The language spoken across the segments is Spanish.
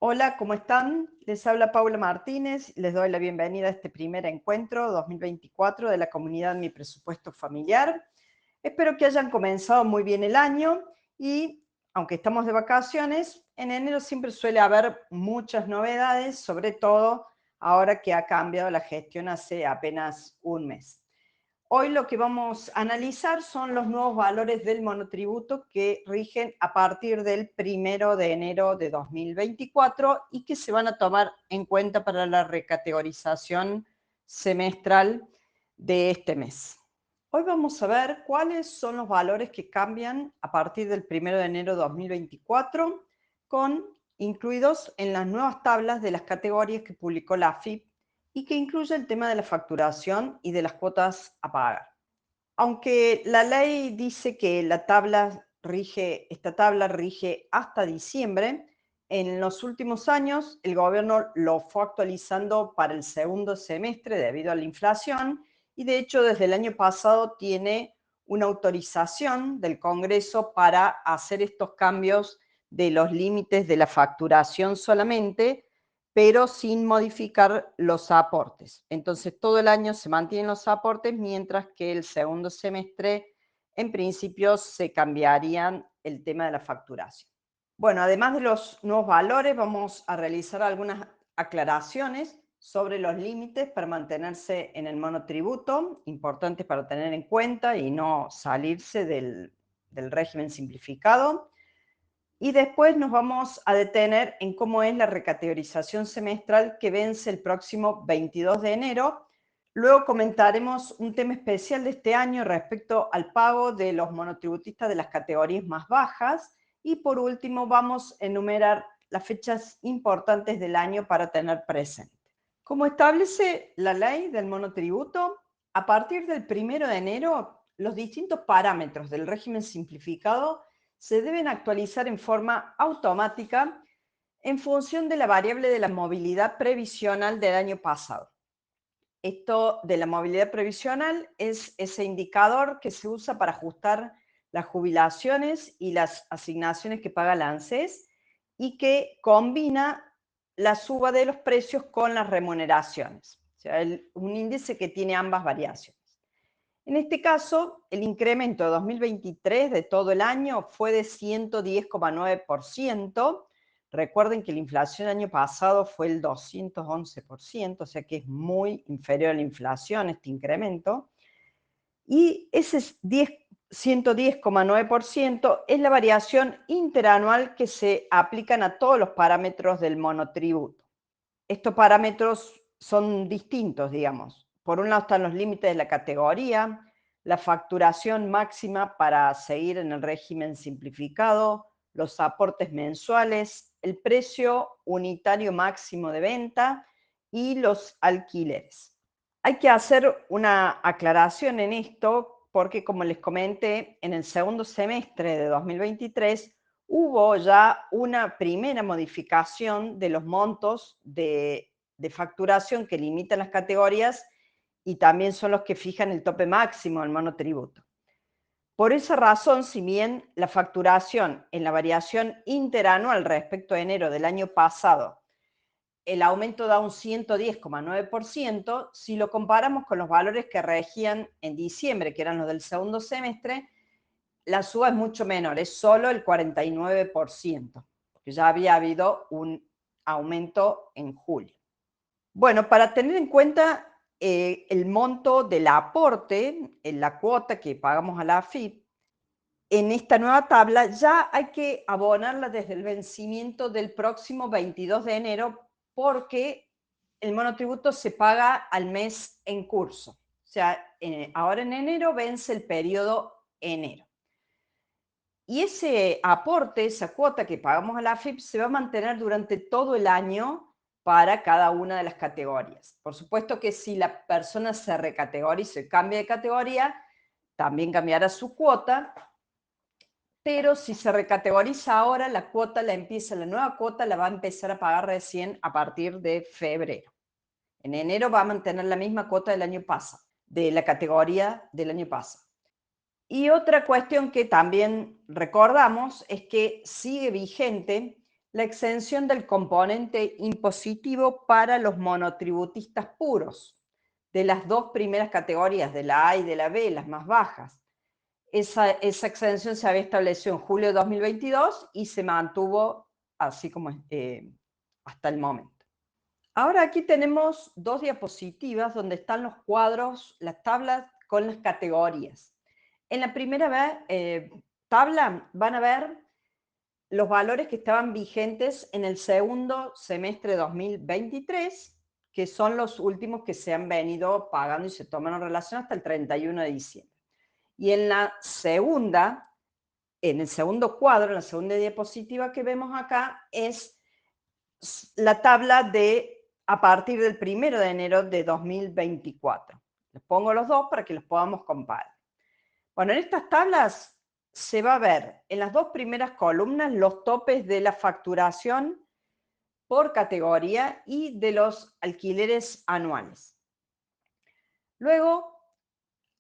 Hola, ¿cómo están? Les habla Paula Martínez. Les doy la bienvenida a este primer encuentro 2024 de la comunidad Mi Presupuesto Familiar. Espero que hayan comenzado muy bien el año y, aunque estamos de vacaciones, en enero siempre suele haber muchas novedades, sobre todo ahora que ha cambiado la gestión hace apenas un mes. Hoy lo que vamos a analizar son los nuevos valores del monotributo que rigen a partir del 1 de enero de 2024 y que se van a tomar en cuenta para la recategorización semestral de este mes. Hoy vamos a ver cuáles son los valores que cambian a partir del 1 de enero de 2024, incluidos en las nuevas tablas de las categorías que publicó la AFIP y que incluye el tema de la facturación y de las cuotas a pagar. Aunque la ley dice que esta tabla rige hasta diciembre, en los últimos años el gobierno lo fue actualizando para el segundo semestre debido a la inflación y de hecho desde el año pasado tiene una autorización del Congreso para hacer estos cambios de los límites de la facturación solamente, pero sin modificar los aportes. Entonces, todo el año se mantienen los aportes, mientras que el segundo semestre, en principio, se cambiarían el tema de la facturación. Bueno, además de los nuevos valores, vamos a realizar algunas aclaraciones sobre los límites para mantenerse en el monotributo, importantes para tener en cuenta y no salirse del régimen simplificado. Y después nos vamos a detener en cómo es la recategorización semestral que vence el próximo 22 de enero. Luego comentaremos un tema especial de este año respecto al pago de los monotributistas de las categorías más bajas. Y por último vamos a enumerar las fechas importantes del año para tener presente. Como establece la ley del monotributo, a partir del 1 de enero, los distintos parámetros del régimen simplificado se deben actualizar en forma automática en función de la variable de la movilidad previsional del año pasado. Esto de la movilidad previsional es ese indicador que se usa para ajustar las jubilaciones y las asignaciones que paga la ANSES y que combina la suba de los precios con las remuneraciones. O sea, un índice que tiene ambas variaciones. En este caso, el incremento de 2023 de todo el año fue de 110,9%. Recuerden que la inflación el año pasado fue el 211%, o sea que es muy inferior a la inflación este incremento. Y ese 110,9% es la variación interanual que se aplican a todos los parámetros del monotributo. Estos parámetros son distintos, digamos. Por un lado están los límites de la categoría, la facturación máxima para seguir en el régimen simplificado, los aportes mensuales, el precio unitario máximo de venta y los alquileres. Hay que hacer una aclaración en esto porque, como les comenté, en el segundo semestre de 2023 hubo ya una primera modificación de los montos de facturación que limitan las categorías y también son los que fijan el tope máximo del monotributo. Por esa razón, si bien la facturación en la variación interanual respecto a enero del año pasado, el aumento da un 110,9%, si lo comparamos con los valores que regían en diciembre, que eran los del segundo semestre, la suba es mucho menor, es solo el 49%, porque ya había habido un aumento en julio. Bueno, para tener en cuenta el monto del aporte, en la cuota que pagamos a la AFIP, en esta nueva tabla ya hay que abonarla desde el vencimiento del próximo 22 de enero porque el monotributo se paga al mes en curso. O sea, ahora en enero vence el periodo enero. Y ese aporte, esa cuota que pagamos a la AFIP, se va a mantener durante todo el año para cada una de las categorías. Por supuesto que si la persona se recategoriza y cambia de categoría, también cambiará su cuota, pero si se recategoriza ahora, la nueva cuota la va a empezar a pagar recién a partir de febrero. En enero va a mantener la misma cuota del año pasado, de la categoría del año pasado. Y otra cuestión que también recordamos es que sigue vigente la exención del componente impositivo para los monotributistas puros, de las dos primeras categorías, de la A y de la B, las más bajas. Esa exención se había establecido en julio de 2022 y se mantuvo así como hasta el momento. Ahora aquí tenemos dos diapositivas donde están los cuadros, las tablas con las categorías. En la primera tabla van a ver los valores que estaban vigentes en el segundo semestre de 2023, que son los últimos que se han venido pagando y se toman en relación hasta el 31 de diciembre. Y en la segunda, en el segundo cuadro, en la segunda diapositiva que vemos acá, es la tabla de a partir del 1 de enero de 2024. Les pongo los dos para que los podamos comparar. Bueno, en estas tablas se va a ver en las dos primeras columnas los topes de la facturación por categoría y de los alquileres anuales. Luego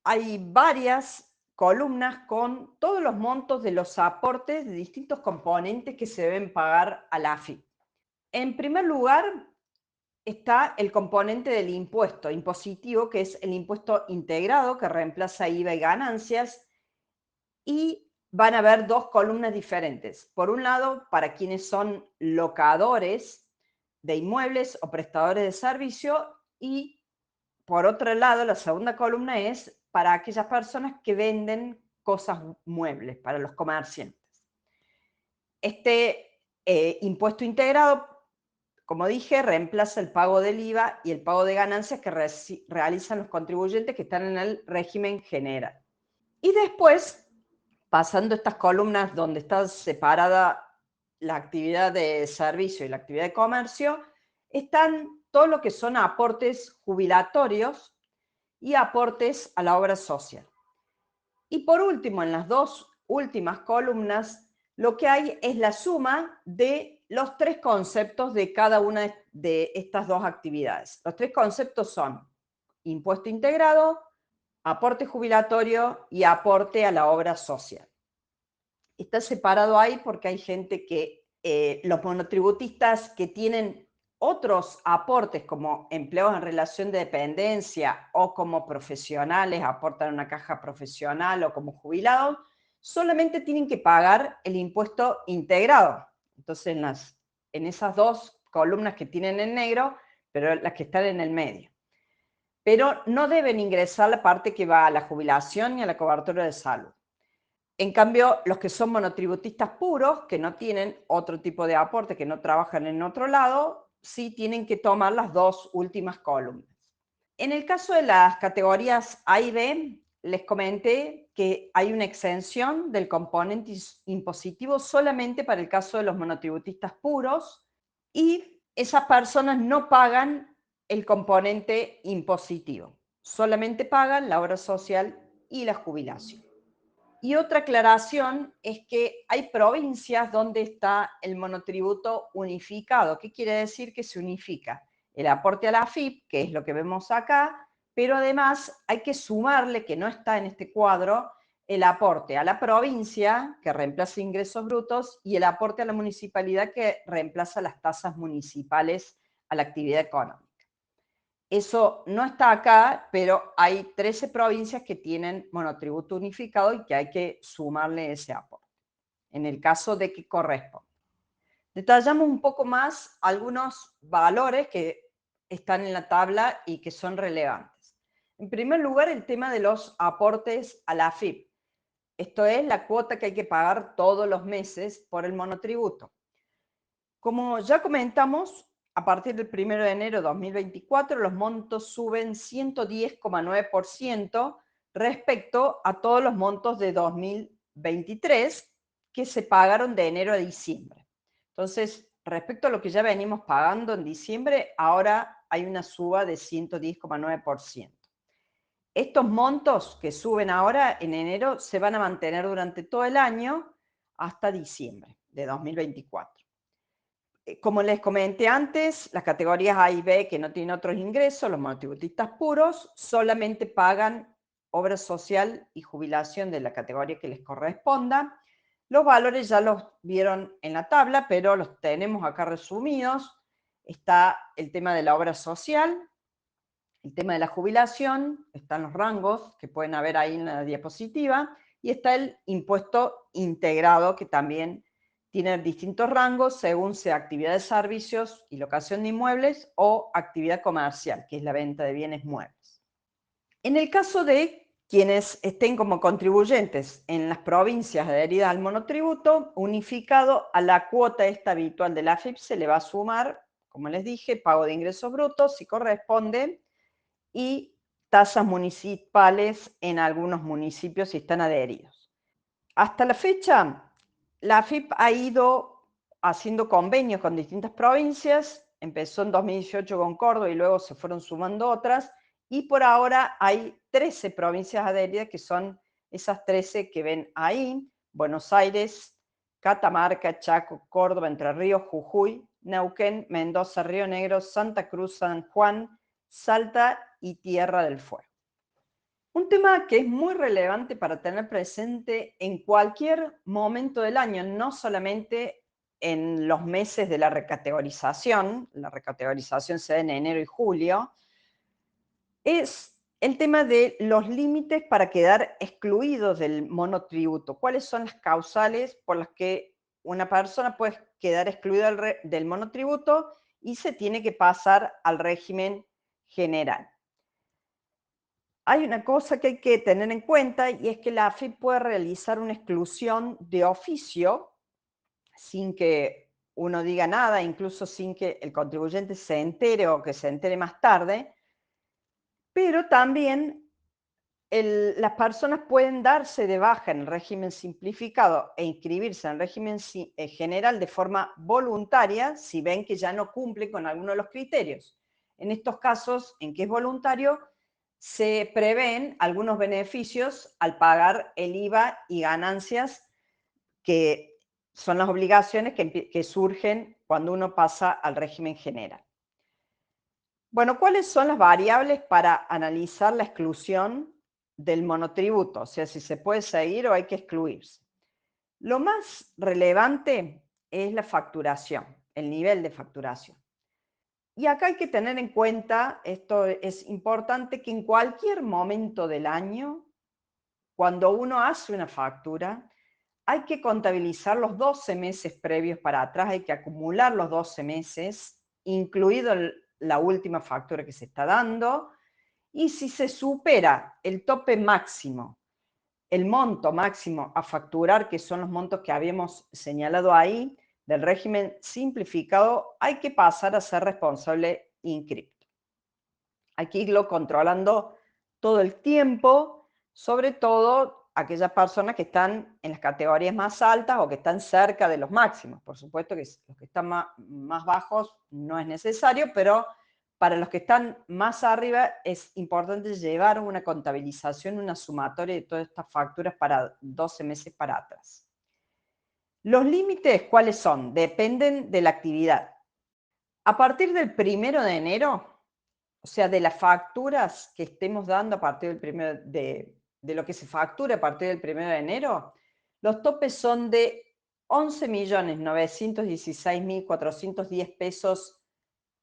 hay varias columnas con todos los montos de los aportes de distintos componentes que se deben pagar a la AFIP. En primer lugar está el componente del impuesto impositivo, que es el impuesto integrado, que reemplaza IVA y ganancias, y van a haber dos columnas diferentes. Por un lado, para quienes son locadores de inmuebles o prestadores de servicio, y por otro lado, la segunda columna es para aquellas personas que venden cosas muebles, para los comerciantes. Este impuesto integrado, como dije, reemplaza el pago del IVA y el pago de ganancias que realizan los contribuyentes que están en el régimen general. Y después, pasando estas columnas donde está separada la actividad de servicio y la actividad de comercio, están todo lo que son aportes jubilatorios y aportes a la obra social. Y por último, en las dos últimas columnas, lo que hay es la suma de los tres conceptos de cada una de estas dos actividades. Los tres conceptos son impuesto integrado, aporte jubilatorio y aporte a la obra social. Está separado ahí porque hay gente que, los monotributistas que tienen otros aportes como empleados en relación de dependencia o como profesionales, aportan una caja profesional o como jubilados, solamente tienen que pagar el impuesto integrado. Entonces, en esas dos columnas que tienen en negro, pero las que están en el medio. Pero no deben ingresar la parte que va a la jubilación y a la cobertura de salud. En cambio, los que son monotributistas puros, que no tienen otro tipo de aporte, que no trabajan en otro lado, sí tienen que tomar las dos últimas columnas. En el caso de las categorías A y B, les comenté que hay una exención del componente impositivo solamente para el caso de los monotributistas puros y esas personas no pagan el componente impositivo, solamente pagan la obra social y la jubilación. Y otra aclaración es que hay provincias donde está el monotributo unificado. ¿Qué quiere decir que se unifica? El aporte a la AFIP, que es lo que vemos acá, pero además hay que sumarle, que no está en este cuadro, el aporte a la provincia, que reemplaza ingresos brutos, y el aporte a la municipalidad, que reemplaza las tasas municipales a la actividad económica. Eso no está acá, pero hay 13 provincias que tienen monotributo unificado y que hay que sumarle ese aporte, en el caso de que corresponda. Detallamos un poco más algunos valores que están en la tabla y que son relevantes. En primer lugar, el tema de los aportes a la AFIP. Esto es la cuota que hay que pagar todos los meses por el monotributo. Como ya comentamos, a partir del 1 de enero de 2024 los montos suben 110,9% respecto a todos los montos de 2023 que se pagaron de enero a diciembre. Entonces, respecto a lo que ya venimos pagando en diciembre, ahora hay una suba de 110,9%. Estos montos que suben ahora en enero se van a mantener durante todo el año hasta diciembre de 2024. Como les comenté antes, las categorías A y B que no tienen otros ingresos, los monotributistas puros, solamente pagan obra social y jubilación de la categoría que les corresponda. Los valores ya los vieron en la tabla, pero los tenemos acá resumidos. Está el tema de la obra social, el tema de la jubilación, están los rangos que pueden haber ahí en la diapositiva, y está el impuesto integrado, que también tiene distintos rangos según sea actividad de servicios y locación de inmuebles o actividad comercial, que es la venta de bienes muebles. En el caso de quienes estén como contribuyentes en las provincias adheridas al monotributo, unificado a la cuota esta habitual de la AFIP se le va a sumar, como les dije, pago de ingresos brutos si corresponde, y tasas municipales en algunos municipios si están adheridos. Hasta la fecha, la AFIP ha ido haciendo convenios con distintas provincias, empezó en 2018 con Córdoba y luego se fueron sumando otras, y por ahora hay 13 provincias adheridas, que son esas 13 que ven ahí: Buenos Aires, Catamarca, Chaco, Córdoba, Entre Ríos, Jujuy, Neuquén, Mendoza, Río Negro, Santa Cruz, San Juan, Salta y Tierra del Fuego. Un tema que es muy relevante para tener presente en cualquier momento del año, no solamente en los meses de la recategorización se da en enero y julio, es el tema de los límites para quedar excluidos del monotributo. ¿Cuáles son las causales por las que una persona puede quedar excluida del monotributo y se tiene que pasar al régimen general? Hay una cosa que hay que tener en cuenta, y es que la AFIP puede realizar una exclusión de oficio sin que uno diga nada, incluso sin que el contribuyente se entere o que se entere más tarde, pero también las personas pueden darse de baja en el régimen simplificado e inscribirse en el régimen general de forma voluntaria si ven que ya no cumplen con alguno de los criterios. En estos casos, en que es voluntario, se prevén algunos beneficios al pagar el IVA y ganancias, que son las obligaciones que surgen cuando uno pasa al régimen general. Bueno, ¿cuáles son las variables para analizar la exclusión del monotributo? O sea, si se puede seguir o hay que excluirse. Lo más relevante es la facturación, el nivel de facturación. Y acá hay que tener en cuenta, esto es importante, que en cualquier momento del año, cuando uno hace una factura, hay que contabilizar los 12 meses previos para atrás, hay que acumular los 12 meses, incluido la última factura que se está dando, y si se supera el tope máximo, el monto máximo a facturar, que son los montos que habíamos señalado ahí, del régimen simplificado, hay que pasar a ser responsable inscripto. Hay que irlo controlando todo el tiempo, sobre todo aquellas personas que están en las categorías más altas o que están cerca de los máximos. Por supuesto que los que están más bajos no es necesario, pero para los que están más arriba es importante llevar una contabilización, una sumatoria de todas estas facturas para 12 meses para atrás. Los límites, ¿cuáles son? Dependen de la actividad. A partir del 1 de enero, o sea, de las facturas que estemos dando a partir del primero de lo que se factura a partir del 1 de enero, los topes son de 11.916.410 pesos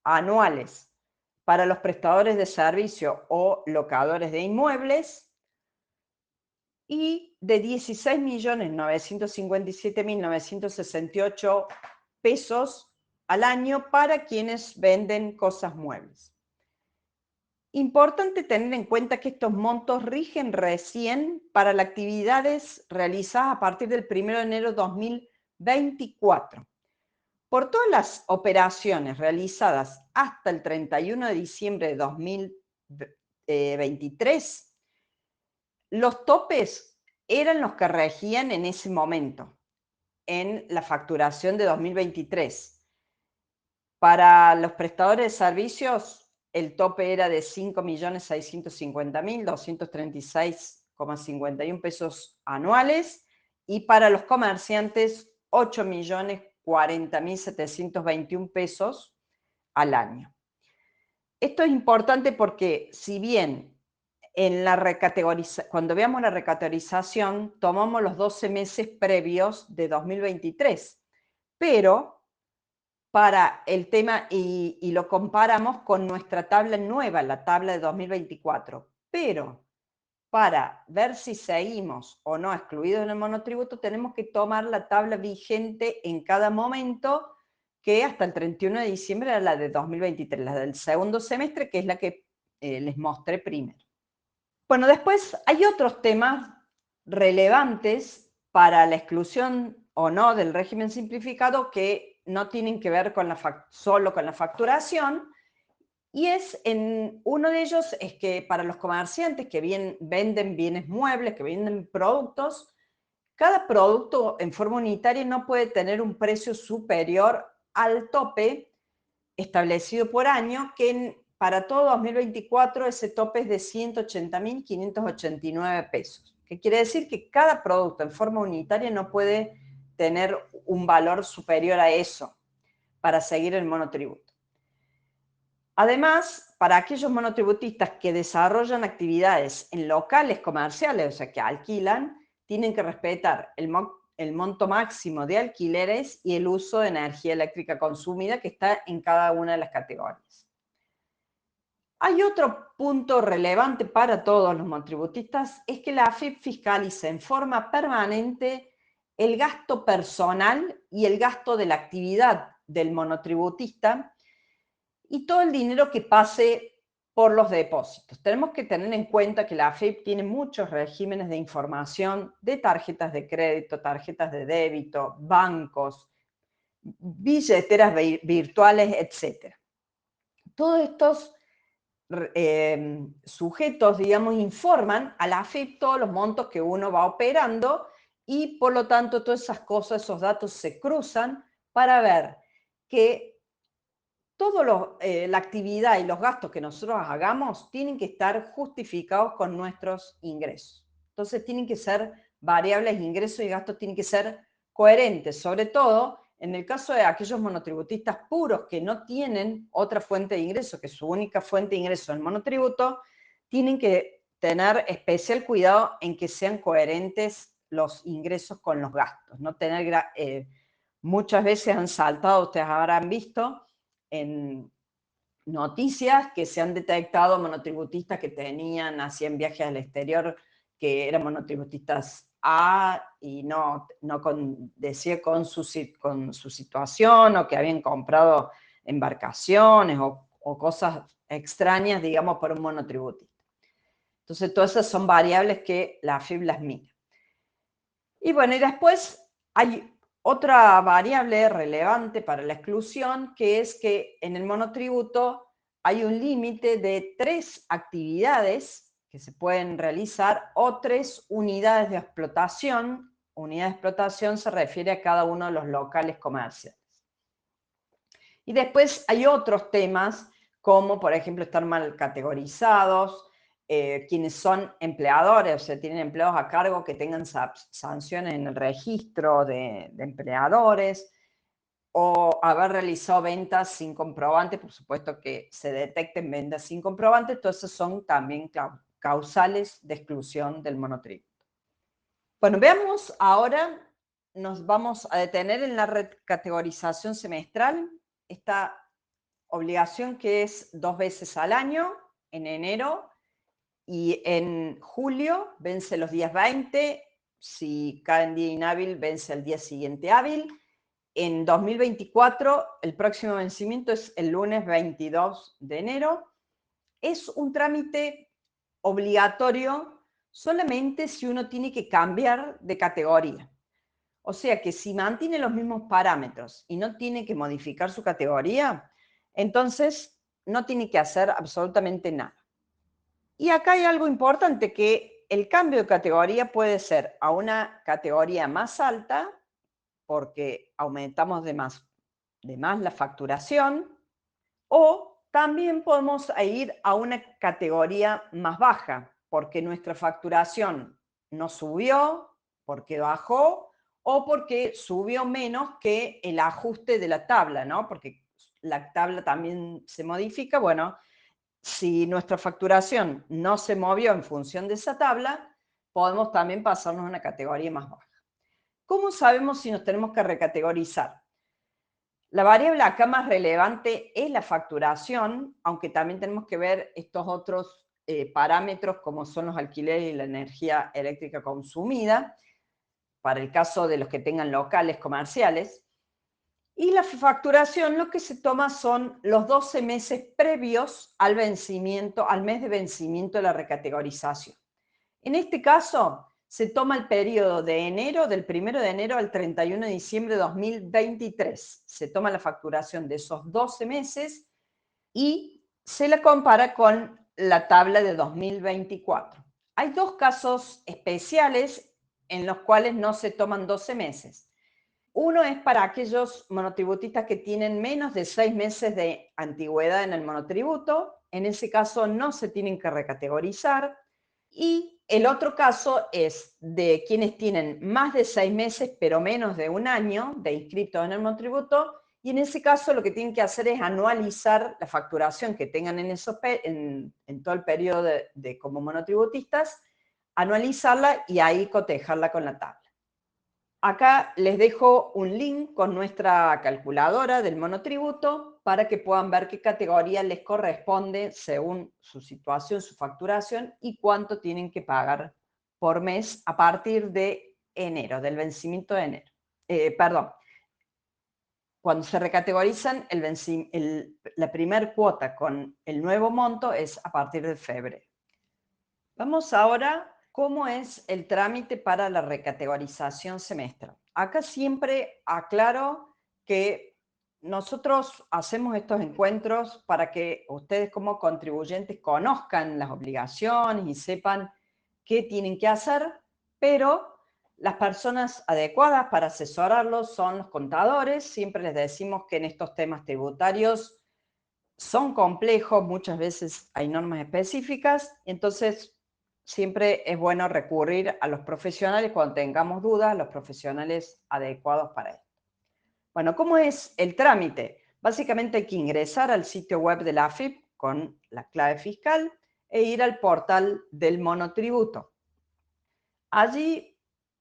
anuales para los prestadores de servicio o locadores de inmuebles, y de 16.957.968 pesos al año para quienes venden cosas muebles. Importante tener en cuenta que estos montos rigen recién para las actividades realizadas a partir del 1 de enero de 2024. Por todas las operaciones realizadas hasta el 31 de diciembre de 2023, los topes eran los que regían en ese momento, en la facturación de 2023. Para los prestadores de servicios, el tope era de 5.650.236,51 pesos anuales, y para los comerciantes 8.040.721 pesos al año. Esto es importante porque, si bien cuando veamos la recategorización, tomamos los 12 meses previos de 2023, pero para el tema, y lo comparamos con nuestra tabla nueva, la tabla de 2024, pero para ver si seguimos o no excluidos en el monotributo, tenemos que tomar la tabla vigente en cada momento, que hasta el 31 de diciembre era la de 2023, la del segundo semestre, que es la que les mostré primero. Bueno, después hay otros temas relevantes para la exclusión o no del régimen simplificado que no tienen que ver con solo con la facturación, y uno de ellos es que para los comerciantes que venden bienes muebles, que venden productos, cada producto en forma unitaria no puede tener un precio superior al tope establecido por año, que para todo 2024 ese tope es de 180.589 pesos. ¿Qué quiere decir? Que cada producto en forma unitaria no puede tener un valor superior a eso para seguir el monotributo. Además, para aquellos monotributistas que desarrollan actividades en locales comerciales, o sea, que alquilan, tienen que respetar el monto máximo de alquileres y el uso de energía eléctrica consumida que está en cada una de las categorías. Hay otro punto relevante para todos los monotributistas, es que la AFIP fiscaliza en forma permanente el gasto personal y el gasto de la actividad del monotributista y todo el dinero que pase por los depósitos. Tenemos que tener en cuenta que la AFIP tiene muchos regímenes de información de tarjetas de crédito, tarjetas de débito, bancos, billeteras virtuales, etc. Todos estos sujetos, digamos, informan a la AFIP todos los montos que uno va operando y por lo tanto todas esas cosas, esos datos se cruzan para ver que toda la actividad y los gastos que nosotros hagamos tienen que estar justificados con nuestros ingresos. Entonces tienen que ser variables, ingresos y gastos tienen que ser coherentes, sobre todo en el caso de aquellos monotributistas puros que no tienen otra fuente de ingreso, que su única fuente de ingreso es el monotributo, tienen que tener especial cuidado en que sean coherentes los ingresos con los gastos. No tener, muchas veces han saltado, ustedes habrán visto, en noticias que se han detectado monotributistas que hacían viajes al exterior, que eran monotributistas A y decía con su situación, o que habían comprado embarcaciones o cosas extrañas, digamos, por un monotributista. Entonces, todas esas son variables que la AFIP las mira. Y bueno, y después hay otra variable relevante para la exclusión, que es que en el monotributo hay un límite de 3 actividades que se pueden realizar o 3 unidades de explotación. Unidad de explotación se refiere a cada uno de los locales comerciales. Y después hay otros temas, como por ejemplo estar mal categorizados, quienes son empleadores, o sea, tienen empleados a cargo que tengan sanciones en el registro de empleadores, o haber realizado ventas sin comprobante, por supuesto que se detecten ventas sin comprobante, todas esas son también causales de exclusión del monotributo. Bueno, veamos ahora, nos vamos a detener en la recategorización semestral, esta obligación que es 2 veces al año, en enero y en julio, vence los días 20, si cae en día inhábil, vence el día siguiente hábil. En 2024, el próximo vencimiento es el lunes 22 de enero. Es un trámite obligatorio solamente si uno tiene que cambiar de categoría. O sea que si mantiene los mismos parámetros y no tiene que modificar su categoría, entonces no tiene que hacer absolutamente nada. Y acá hay algo importante, que el cambio de categoría puede ser a una categoría más alta, porque aumentamos de más la facturación, o también podemos ir a una categoría más baja, porque nuestra facturación no subió, porque bajó, o porque subió menos que el ajuste de la tabla, ¿no? Porque la tabla también se modifica, bueno, si nuestra facturación no se movió en función de esa tabla, podemos también pasarnos a una categoría más baja. ¿Cómo sabemos si nos tenemos que recategorizar? La variable acá más relevante es la facturación, aunque también tenemos que ver estos otros parámetros como son los alquileres y la energía eléctrica consumida, para el caso de los que tengan locales comerciales. Y la facturación lo que se toma son los 12 meses previos al vencimiento, al mes de vencimiento de la recategorización. En este caso, se toma el periodo de enero, del 1 de enero al 31 de diciembre de 2023. Se toma la facturación de esos 12 meses y se la compara con la tabla de 2024. Hay dos casos especiales en los cuales no se toman 12 meses. Uno es para aquellos monotributistas que tienen menos de 6 meses de antigüedad en el monotributo. En ese caso no se tienen que recategorizar. Y el otro caso es de quienes tienen más de 6 meses, pero menos de un año de inscriptos en el monotributo. Y en ese caso lo que tienen que hacer es anualizar la facturación que tengan en todo el periodo como monotributistas, anualizarla y ahí cotejarla con la tabla. Acá les dejo un link con nuestra calculadora del monotributo para que puedan ver qué categoría les corresponde según su situación, su facturación y cuánto tienen que pagar por mes a partir de enero, del vencimiento de enero. Perdón, cuando se recategorizan, la primer cuota con el nuevo monto es a partir de febrero. Vamos ahora, ¿cómo es el trámite para la recategorización semestral? Acá siempre aclaro que nosotros hacemos estos encuentros para que ustedes como contribuyentes conozcan las obligaciones y sepan qué tienen que hacer, pero las personas adecuadas para asesorarlos son los contadores. Siempre les decimos que en estos temas tributarios son complejos, muchas veces hay normas específicas, entonces siempre es bueno recurrir a los profesionales cuando tengamos dudas, los profesionales adecuados para esto. Bueno, ¿cómo es el trámite? Básicamente hay que ingresar al sitio web de la AFIP con la clave fiscal e ir al portal del monotributo. Allí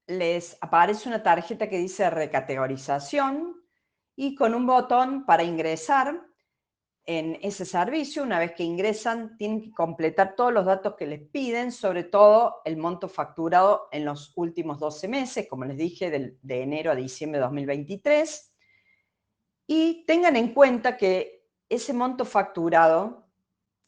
les aparece una tarjeta que dice recategorización y con un botón para ingresar en ese servicio. Una vez que ingresan, tienen que completar todos los datos que les piden, sobre todo el monto facturado en los últimos 12 meses, como les dije, de enero a diciembre de 2023. Y tengan en cuenta que ese monto facturado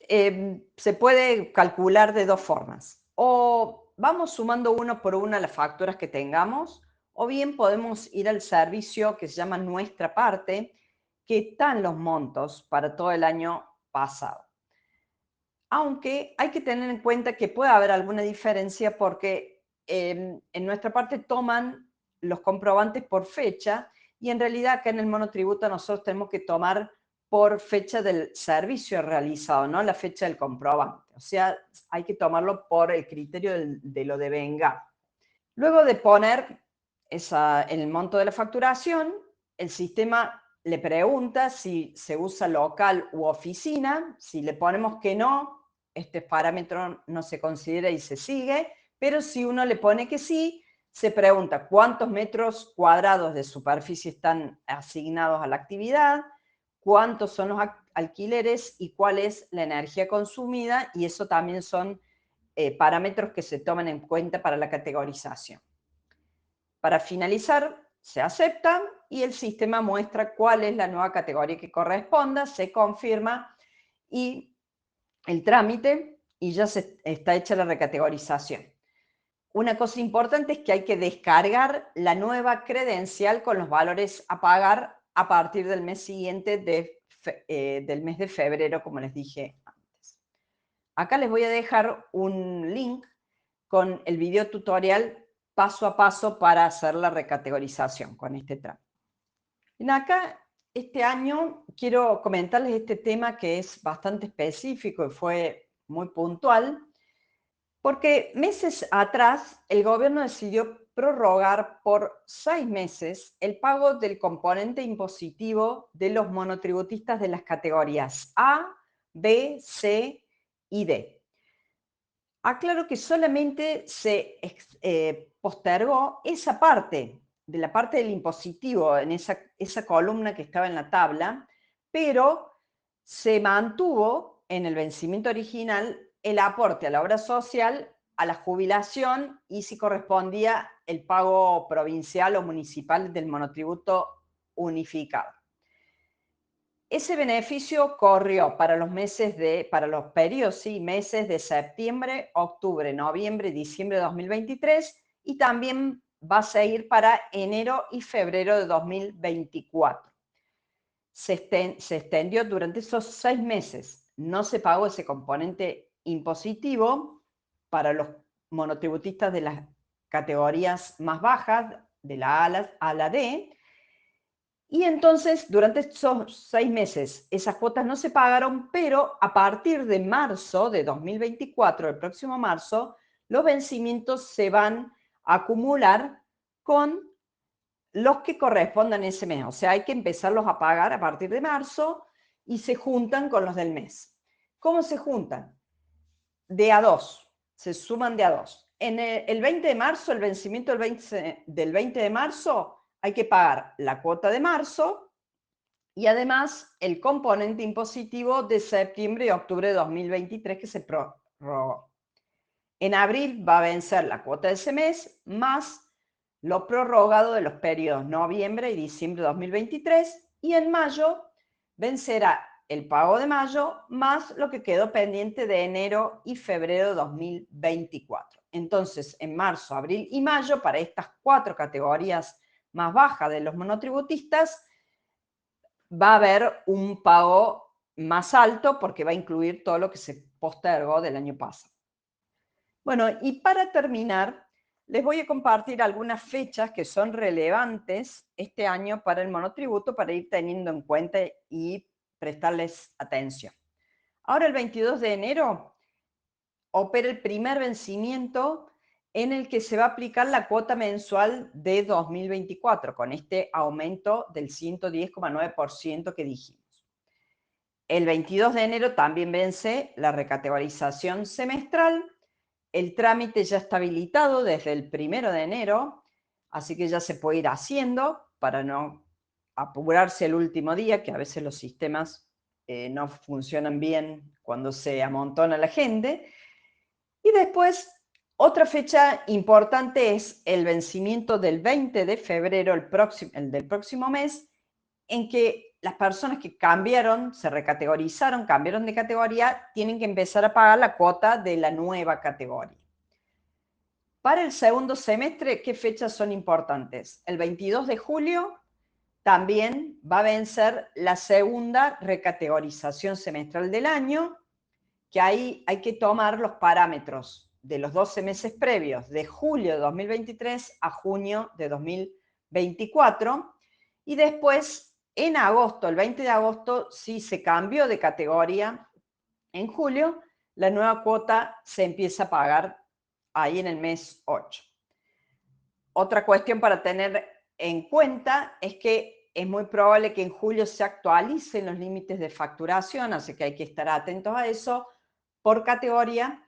se puede calcular de dos formas. O vamos sumando uno por uno las facturas que tengamos, o bien podemos ir al servicio que se llama Nuestra Parte, que están los montos para todo el año pasado. Aunque hay que tener en cuenta que puede haber alguna diferencia porque en Nuestra Parte toman los comprobantes por fecha y en realidad acá en el monotributo nosotros tenemos que tomar por fecha del servicio realizado, no la fecha del comprobante. O sea, hay que tomarlo por el criterio de lo devengado. Luego de poner el monto de la facturación, el sistema le pregunta si se usa local u oficina. Si le ponemos que no, este parámetro no se considera y se sigue, pero si uno le pone que sí, se pregunta cuántos metros cuadrados de superficie están asignados a la actividad, cuántos son los alquileres y cuál es la energía consumida, y eso también son parámetros que se toman en cuenta para la categorización. Para finalizar, se acepta y el sistema muestra cuál es la nueva categoría que corresponda, se confirma y el trámite y ya está hecha la recategorización. Una cosa importante es que hay que descargar la nueva credencial con los valores a pagar a partir del mes siguiente del mes de febrero, como les dije antes. Acá les voy a dejar un link con el video tutorial paso a paso para hacer la recategorización con este trámite. Acá, este año, quiero comentarles este tema que es bastante específico y fue muy puntual, porque meses atrás el gobierno decidió prorrogar por 6 meses el pago del componente impositivo de los monotributistas de las categorías A, B, C y D. Aclaro que solamente se postergó esa parte, de la parte del impositivo, en esa columna que estaba en la tabla, pero se mantuvo en el vencimiento original el aporte a la obra social, a la jubilación y si correspondía el pago provincial o municipal del monotributo unificado. Ese beneficio corrió para los periodos, sí, meses de septiembre, octubre, noviembre, diciembre de 2023 y también va a seguir para enero y febrero de 2024. Se extendió durante esos 6 meses. No se pagó ese componente impositivo para los monotributistas de las categorías más bajas, de la A a la D, y entonces, durante esos 6 meses, esas cuotas no se pagaron, pero a partir de marzo de 2024, el próximo marzo, los vencimientos se van a acumular con los que correspondan ese mes. O sea, hay que empezarlos a pagar a partir de marzo y se juntan con los del mes. ¿Cómo se juntan? De a dos, se suman de a dos. En el 20 de marzo, el vencimiento del 20 de marzo, hay que pagar la cuota de marzo y además el componente impositivo de septiembre y octubre de 2023 que se prorrogó. En abril va a vencer la cuota de ese mes más lo prorrogado de los periodos noviembre y diciembre de 2023 y en mayo vencerá el pago de mayo más lo que quedó pendiente de enero y febrero de 2024. Entonces, en marzo, abril y mayo, para estas 4 categorías más bajas de los monotributistas, va a haber un pago más alto porque va a incluir todo lo que se postergó del año pasado. Bueno, y para terminar, les voy a compartir algunas fechas que son relevantes este año para el monotributo para ir teniendo en cuenta y prestarles atención. Ahora el 22 de enero opera el primer vencimiento en el que se va a aplicar la cuota mensual de 2024 con este aumento del 110,9% que dijimos. El 22 de enero también vence la recategorización semestral. El trámite ya está habilitado desde el 1 de enero, así que ya se puede ir haciendo para no apurarse el último día, que a veces los sistemas no funcionan bien cuando se amontona la gente. Y después, otra fecha importante es el vencimiento del 20 de febrero, el del próximo mes, en que las personas que cambiaron, se recategorizaron, cambiaron de categoría, tienen que empezar a pagar la cuota de la nueva categoría. Para el segundo semestre, ¿qué fechas son importantes? El 22 de julio también va a vencer la segunda recategorización semestral del año, que ahí hay que tomar los parámetros de los 12 meses previos, de julio de 2023 a junio de 2024, y después en agosto, el 20 de agosto, si se cambió de categoría en julio, la nueva cuota se empieza a pagar ahí en el mes 8. Otra cuestión para tener en cuenta es que es muy probable que en julio se actualicen los límites de facturación, así que hay que estar atentos a eso por categoría.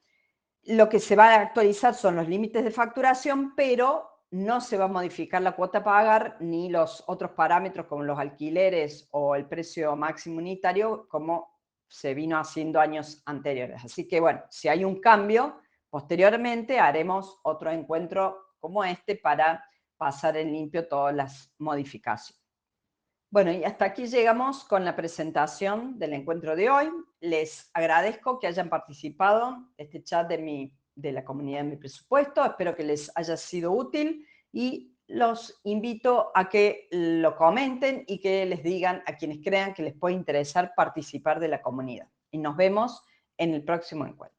Lo que se va a actualizar son los límites de facturación, pero no se va a modificar la cuota a pagar ni los otros parámetros como los alquileres o el precio máximo unitario como se vino haciendo años anteriores. Así que bueno, si hay un cambio, posteriormente haremos otro encuentro como este para pasar en limpio todas las modificaciones. Bueno, y hasta aquí llegamos con la presentación del encuentro de hoy. Les agradezco que hayan participado en este chat de la comunidad de Mi Presupuesto. Espero que les haya sido útil y los invito a que lo comenten y que les digan a quienes crean que les puede interesar participar de la comunidad. Y nos vemos en el próximo encuentro.